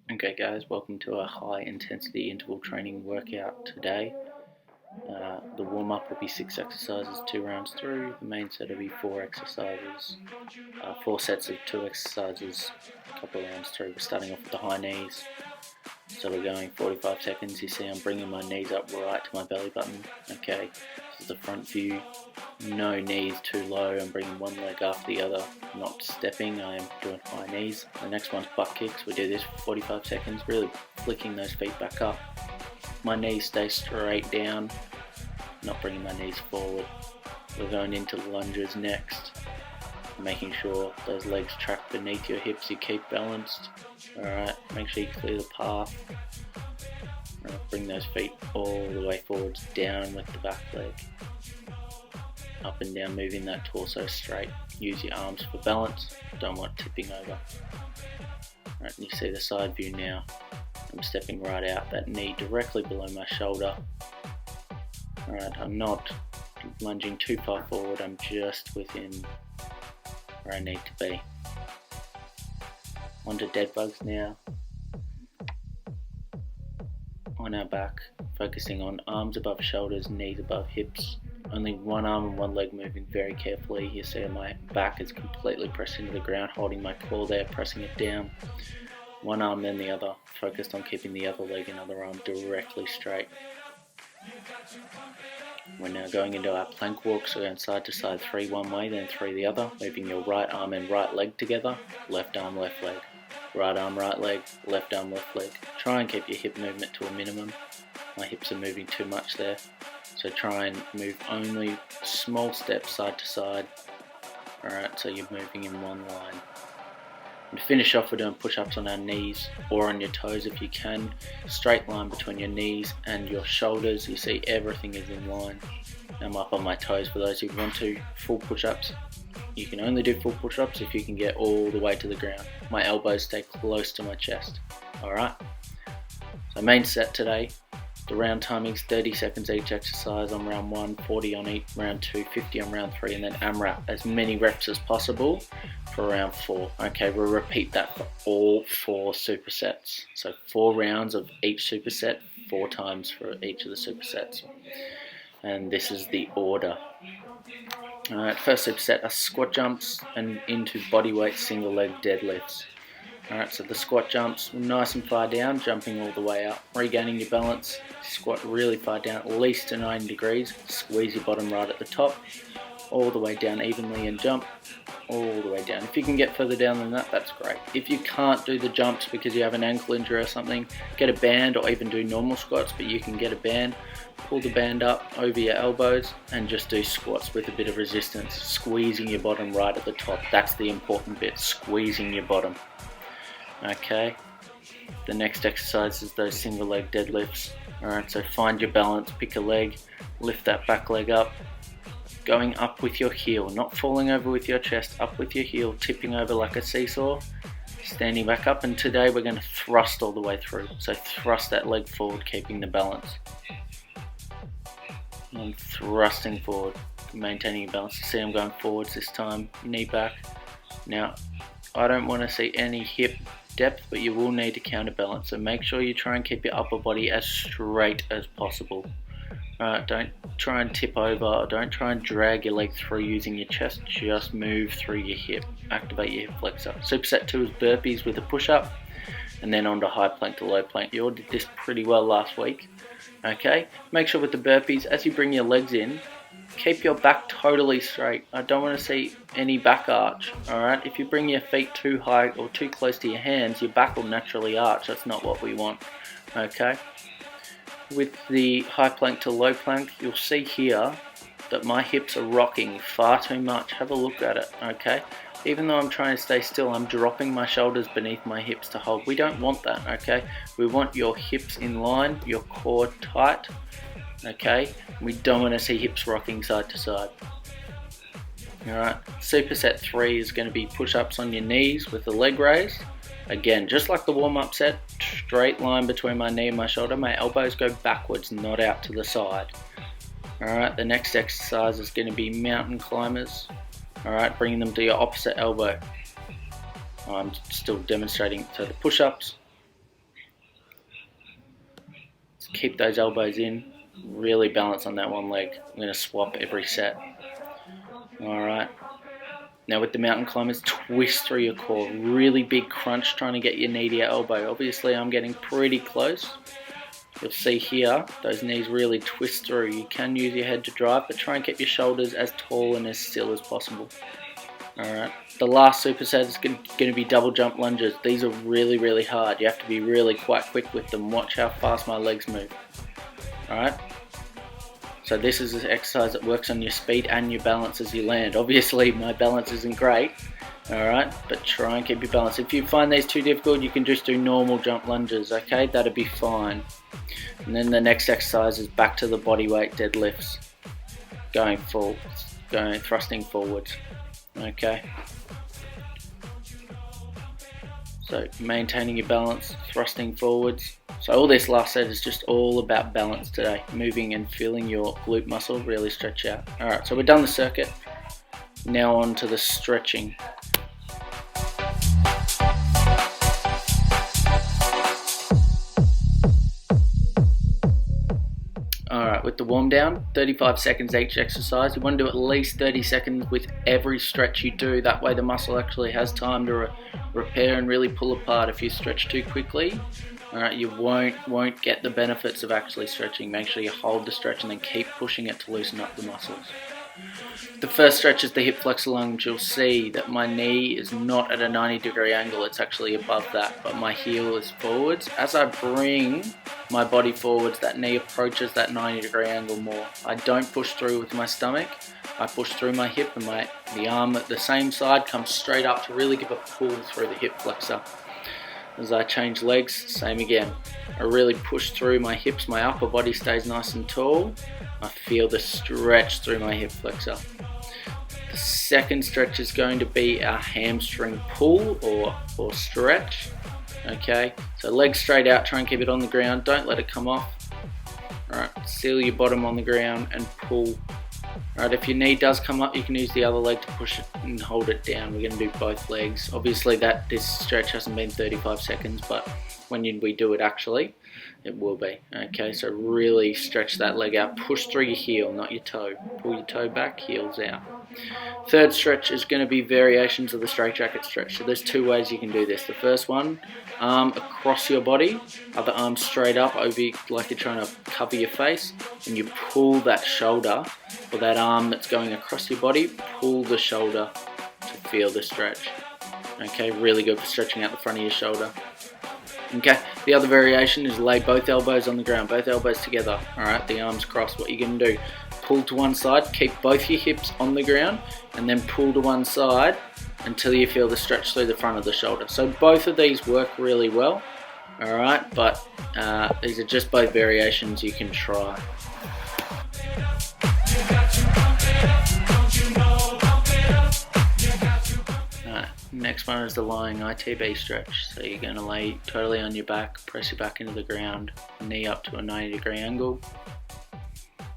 Okay guys, welcome to a high intensity interval training workout today. The warm up will be 6 exercises, 2 rounds through. The main set will be 4 exercises, 4 sets of 2 exercises, a couple of rounds through. We're starting off with the high knees. So we're going 45 seconds. You see I'm bringing my knees up right to my belly button. Okay, this is the front view. No knees too low. I'm bringing one leg after the other, not stepping. I am doing high knees. The next one's butt kicks. We do this for 45 seconds, really flicking those feet back up. My knees stay straight down, not bringing my knees forward. We're going into lunges next, making sure those legs track beneath your hips. You keep balanced. Alright, make sure you clear the path. Bring those feet all the way forwards, down with the back leg. Up and down, moving that torso straight. Use your arms for balance. Don't want tipping over. Right, and you see the side view now. I'm stepping right out, that knee directly below my shoulder. Alright, I'm not lunging too far forward, I'm just within where I need to be. Onto dead bugs now. On our back, focusing on arms above shoulders, knees above hips. Only one arm and one leg moving very carefully. You see my back is completely pressed into the ground, holding my core there, pressing it down. One arm then the other, focused on keeping the other leg and other arm directly straight. We're now going into our plank walk, so going side to side, 3 one way, then 3 the other, moving your right arm and right leg together, left arm, left leg. Right arm, right leg, left arm, left leg. Try and keep your hip movement to a minimum. My hips are moving too much there. So try and move only small steps side to side. Alright, so you're moving in one line. And to finish off, we're doing push-ups on our knees or on your toes if you can. Straight line between your knees and your shoulders. You see everything is in line. I'm up on my toes for those who want to. Full push-ups. You can only do full push-ups if you can get all the way to the ground. My elbows stay close to my chest. Alright? So main set today. The round timings, 30 seconds each exercise on round 1, 40 on each, round 2, 50 on round 3, and then AMRAP, as many reps as possible for round 4. Okay, we'll repeat that for all 4 supersets. So 4 rounds of each superset, 4 times for each of the supersets. And this is the order. Alright, first superset are squat jumps and into bodyweight single leg deadlifts. Alright, so the squat jumps, nice and far down, jumping all the way up, regaining your balance, squat really far down, at least to 90 degrees, squeeze your bottom right at the top, all the way down evenly and jump, all the way down. If you can get further down than that, that's great. If you can't do the jumps because you have an ankle injury or something, get a band or even do normal squats, but you can get a band, pull the band up over your elbows and just do squats with a bit of resistance, squeezing your bottom right at the top. That's the important bit, squeezing your bottom. Okay, the next exercise is those single leg deadlifts. Alright, so find your balance, pick a leg, lift that back leg up, going up with your heel, not falling over with your chest, up with your heel, tipping over like a seesaw, standing back up, and today we're going to thrust all the way through. So thrust that leg forward, keeping the balance. And thrusting forward, maintaining your balance. You see I'm going forwards this time, knee back. Now, I don't want to see any hip depth, but you will need to counterbalance, so make sure you try and keep your upper body as straight as possible. Don't try and tip over, or don't try and drag your leg through using your chest, just move through your hip, activate your hip flexor. Superset 2 is burpees with a push-up, and then on to high plank to low plank. You all did this pretty well last week. Okay, make sure with the burpees, as you bring your legs in, keep your back totally straight. I don't want to see any back arch. Alright, if you bring your feet too high or too close to your hands, your back will naturally arch. That's not what we want. Okay, with the high plank to low plank, you'll see here that my hips are rocking far too much. Have a look at it. Okay, even though I'm trying to stay still, I'm dropping my shoulders beneath my hips to hold. We don't want that. Okay, we want your hips in line, your core tight. Okay, we don't want to see hips rocking side to side. Alright, superset 3 is going to be push-ups on your knees with the leg raise. Again, just like the warm-up set, straight line between my knee and my shoulder. My elbows go backwards, not out to the side. Alright, the next exercise is going to be mountain climbers. Alright, bringing them to your opposite elbow. I'm still demonstrating. So the push-ups, keep those elbows in, really balance on that one leg. I'm going to swap every set. Alright, now with the mountain climbers, twist through your core, really big crunch trying to get your knee to your elbow. Obviously I'm getting pretty close. You'll see here, those knees really twist through. You can use your head to drive, but try and keep your shoulders as tall and as still as possible. Alright, the last superset is going to be double jump lunges. These are really, really hard. You have to be really quite quick with them. Watch how fast my legs move. Alright, so this is an exercise that works on your speed and your balance as you land. Obviously my balance isn't great, alright, but try and keep your balance. If you find these too difficult, you can just do normal jump lunges, okay? That'll be fine. And then the next exercise is back to the bodyweight deadlifts. Thrusting forwards. Okay. So maintaining your balance, thrusting forwards. So all this last set is just all about balance today. Moving and feeling your glute muscle really stretch out. Alright, so we're done the circuit. Now on to the stretching. Alright, with the warm down, 35 seconds each exercise. You want to do at least 30 seconds with every stretch you do. That way the muscle actually has time to repair and really pull apart. If you stretch too quickly, alright, you won't get the benefits of actually stretching. Make sure you hold the stretch and then keep pushing it to loosen up the muscles. The first stretch is the hip flexor lunge. You'll see that my knee is not at a 90-degree angle, it's actually above that, but my heel is forwards. As I bring my body forwards, that knee approaches that 90-degree angle more. I don't push through with my stomach, I push through my hip, and the arm at the same side comes straight up to really give a pull through the hip flexor. As I change legs, same again. I really push through my hips, my upper body stays nice and tall. I feel the stretch through my hip flexor. The second stretch is going to be our hamstring pull or stretch. Okay, so legs straight out, try and keep it on the ground, don't let it come off. Alright, seal your bottom on the ground and pull. Alright, if your knee does come up, you can use the other leg to push it and hold it down. We're going to do both legs. Obviously this stretch hasn't been 35 seconds, but when we do it actually, it will be. Okay, so really stretch that leg out. Push through your heel, not your toe. Pull your toe back, heels out. Third stretch is going to be variations of the straitjacket stretch. So there's two ways you can do this. The first one, arm across your body, other arm straight up over like you're trying to cover your face, and you pull that shoulder or that arm that's going across your body, pull the shoulder to feel the stretch. Okay, really good for stretching out the front of your shoulder. Okay, the other variation is lay both elbows on the ground, both elbows together. Alright, the arms crossed. What you're going to do, pull to one side, keep both your hips on the ground, and then pull to one side until you feel the stretch through the front of the shoulder. So both of these work really well. Alright, but these are just both variations you can try. Next one is the lying ITB stretch. So you're going to lay totally on your back, press your back into the ground, knee up to a 90-degree angle.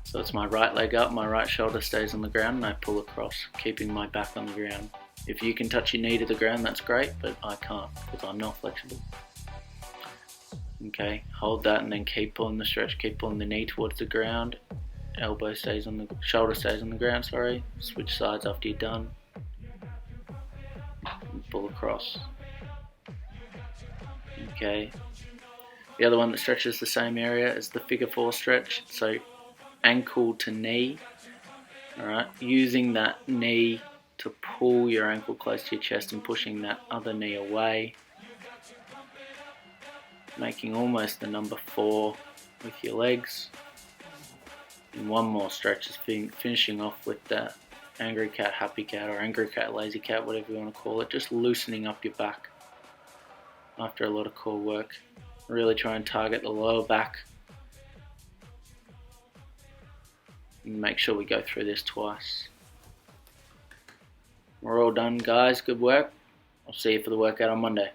So it's my right leg up, my right shoulder stays on the ground, and I pull across, keeping my back on the ground. If you can touch your knee to the ground, that's great, but I can't because I'm not flexible. Okay, hold that and then keep pulling the stretch, keep pulling the knee towards the ground. Shoulder stays on the ground, sorry. Switch sides after you're done. Pull across. Okay. The other one that stretches the same area is the figure 4 stretch. So ankle to knee. Alright, using that knee to pull your ankle close to your chest and pushing that other knee away. Making almost the number 4 with your legs. And one more stretch is finishing off with that angry cat, happy cat, or angry cat, lazy cat, whatever you want to call it. Just loosening up your back after a lot of core work. Really try and target the lower back. And make sure we go through this twice. We're all done, guys. Good work. I'll see you for the workout on Monday.